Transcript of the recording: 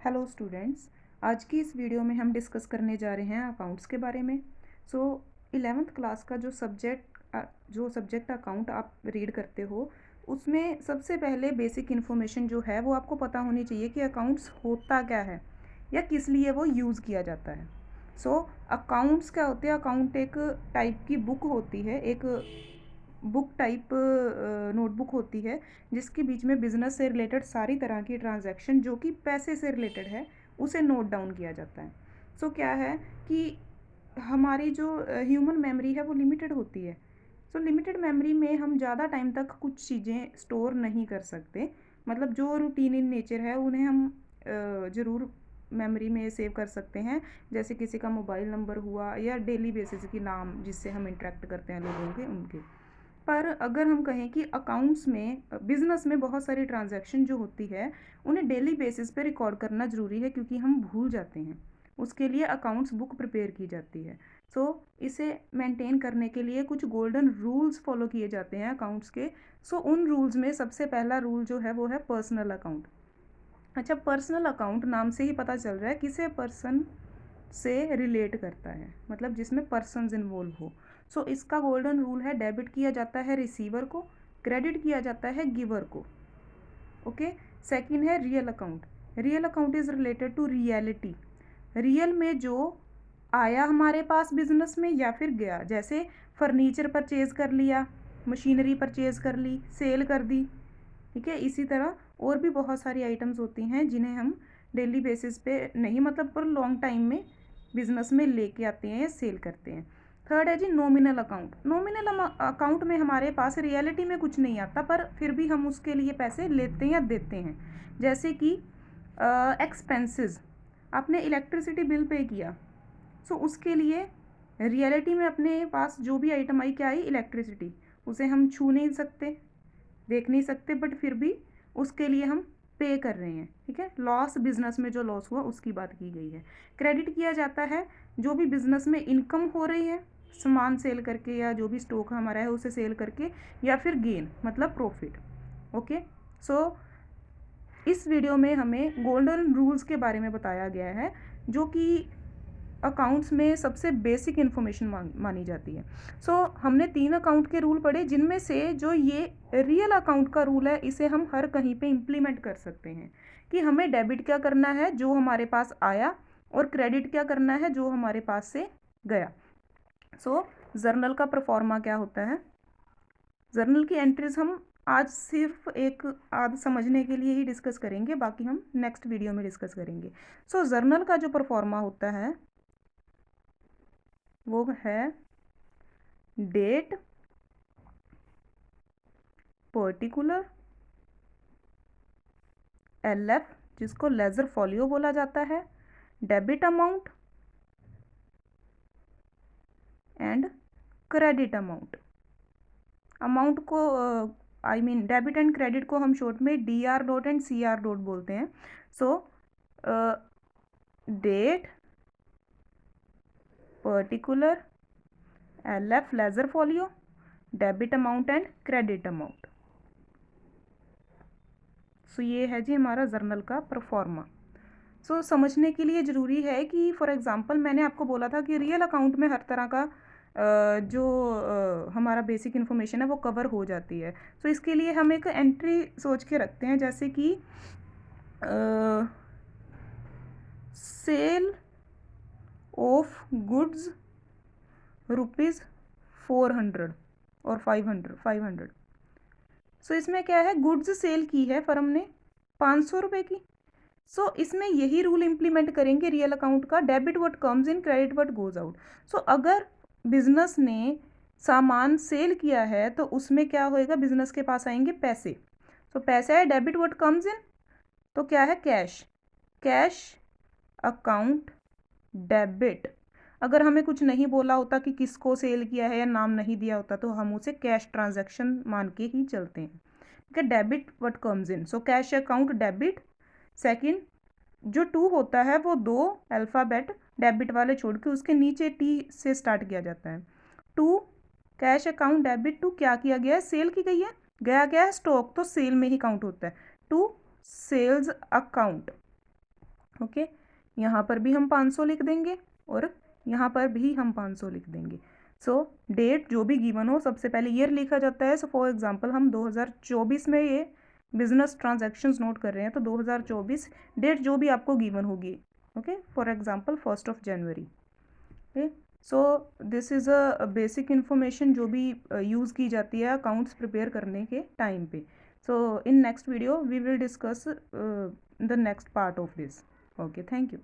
Hello students. आज की इस वीडियो में हम डिस्कस करने जा रहे हैं अकाउंट्स के बारे में। सो 11th क्लास का जो सब्जेक्ट अकाउंट आप रीड करते हो उसमें सबसे पहले बेसिक इन्फॉर्मेशन जो है वो आपको पता होनी चाहिए कि अकाउंट्स होता क्या है या किस लिए वो यूज़ किया जाता है। सो अकाउंट्स क्या होते हैं? अकाउंट एक टाइप की बुक होती है, एक बुक टाइप नोटबुक होती है जिसके बीच में बिजनेस से रिलेटेड सारी तरह की ट्रांजैक्शन जो कि पैसे से रिलेटेड है उसे नोट डाउन किया जाता है। सो क्या है कि हमारी जो ह्यूमन मेमोरी है वो लिमिटेड होती है। सो लिमिटेड मेमोरी में हम ज़्यादा टाइम तक कुछ चीज़ें स्टोर नहीं कर सकते। मतलब जो रूटीन इन नेचर है उन्हें हम ज़रूर मेमोरी में सेव कर सकते हैं, जैसे किसी का मोबाइल नंबर हुआ या डेली बेसिस की नाम जिससे हम इंटरेक्ट करते हैं लोगों के उनके। पर अगर हम कहें कि अकाउंट्स में बिजनेस में बहुत सारी ट्रांजैक्शन जो होती है उन्हें डेली बेसिस पे रिकॉर्ड करना ज़रूरी है क्योंकि हम भूल जाते हैं। उसके लिए अकाउंट्स बुक प्रिपेयर की जाती है। सो इसे मेंटेन करने के लिए कुछ गोल्डन रूल्स फॉलो किए जाते हैं अकाउंट्स के। सो उन रूल्स में सबसे पहला रूल जो है वो है पर्सनल अकाउंट। अच्छा, पर्सनल अकाउंट नाम से ही पता चल रहा है किसे पर्सन से रिलेट करता है, मतलब जिसमें पर्सन्स इन्वॉल्व हो। सो इसका गोल्डन रूल है, डेबिट किया जाता है रिसीवर को, क्रेडिट किया जाता है गिवर को। ओके। सेकंड है real account. Real account is related to reality. Real में जो आया हमारे पास बिजनेस में या फिर गया, जैसे फर्नीचर परचेज कर लिया, मशीनरी परचेज कर ली, सेल कर दी। ठीक है, इसी तरह और भी बहुत सारी आइटम्स होती हैं जिन्हें हम डेली बेसिस पे नहीं, मतलब पर लॉन्ग टाइम में बिजनेस में लेके आते हैं या सेल करते हैं। थर्ड है जी नॉमिनल अकाउंट। नॉमिनल अकाउंट में हमारे पास रियलिटी में कुछ नहीं आता पर फिर भी हम उसके लिए पैसे लेते हैं या देते हैं। जैसे कि एक्सपेंसेस, आपने इलेक्ट्रिसिटी बिल पे किया, सो उसके लिए रियलिटी में अपने पास जो भी आइटम आई, क्या आई? इलेक्ट्रिसिटी। उसे हम छू नहीं सकते, देख नहीं सकते, बट फिर भी उसके लिए हम पे कर रहे हैं। ठीक है, लॉस, बिजनेस में जो लॉस हुआ उसकी बात की गई है। क्रेडिट किया जाता है जो भी बिजनेस में इनकम हो रही है सामान सेल करके या जो भी स्टॉक हमारा है उसे सेल करके, या फिर गेन मतलब प्रॉफिट। ओके। सो इस वीडियो में हमें गोल्डन रूल्स के बारे में बताया गया है जो कि अकाउंट्स में सबसे बेसिक इन्फॉर्मेशन मानी जाती है। सो हमने 3 अकाउंट के रूल पढ़े जिनमें से जो ये रियल अकाउंट का रूल है इसे हम हर कहीं पे इम्प्लीमेंट कर सकते हैं कि हमें डेबिट क्या करना है जो हमारे पास आया, और क्रेडिट क्या करना है जो हमारे पास से गया। सो जर्नल का परफॉर्मा क्या होता है? जर्नल की एंट्रीज हम आज सिर्फ एक आध समझने के लिए ही डिस्कस करेंगे, बाकी हम नेक्स्ट वीडियो में डिस्कस करेंगे। सो जर्नल का जो परफॉर्मा होता है वो है डेट, पर्टिकुलर, एलएफ जिसको लेजर फॉलियो बोला जाता है, debit amount and credit amount. Amount को डेबिट एंड क्रेडिट को हम शॉर्ट में DR dot and CR dot बोलते हैं। So date, particular, LF ledger folio, debit amount and credit amount. So ये है जी हमारा जर्नल का परफॉर्मा। सो समझने के लिए ज़रूरी है कि फॉर एग्ज़ाम्पल मैंने आपको बोला था कि रियल अकाउंट में हर तरह का जो हमारा बेसिक इन्फॉर्मेशन है वो कवर हो जाती है। सो इसके लिए हम एक एंट्री सोच के रखते हैं, जैसे कि सेल ऑफ गुड्स ₹400 और 500। सो इसमें क्या है, गुड्स सेल की है फर्म ने 500 रुपये की। सो इसमें यही रूल इम्प्लीमेंट करेंगे रियल अकाउंट का, debit what comes in, credit what goes out. So अगर बिजनेस ने सामान सेल किया है तो उसमें क्या होएगा, बिजनेस के पास आएंगे पैसे। सो पैसा है, डेबिट व्हाट कम्स इन, तो क्या है? कैश। Cash account debit. अगर हमें कुछ नहीं बोला होता कि किसको सेल किया है या नाम नहीं दिया होता तो हम उसे कैश ट्रांजैक्शन मान के ही चलते हैं। ठीक है, debit what comes in, so cash account debit. Second, जो टू होता है वो 2 अल्फ़ाबेट डेबिट वाले छोड़ के उसके नीचे T से स्टार्ट किया जाता है। To cash account debit, to क्या किया गया है? सेल की गई है, गया क्या है? स्टॉक, तो सेल में ही काउंट होता है। To sales account. ओके, यहाँ पर भी हम 500 लिख देंगे और यहाँ पर भी हम 500 लिख देंगे। सो डेट जो भी गिवन हो, सबसे पहले ईयर लिखा जाता है। सो फॉर एग्जांपल हम 2024 में ये बिजनेस ट्रांजैक्शंस नोट कर रहे हैं, तो 2024 डेट जो भी आपको गिवन होगी। Okay, for example 1 January. Okay, so this is a basic information जो भी यूज़ की जाती है अकाउंट्स प्रिपेयर करने के टाइम पे। So in next video we will discuss the next part of this. Okay, thank you.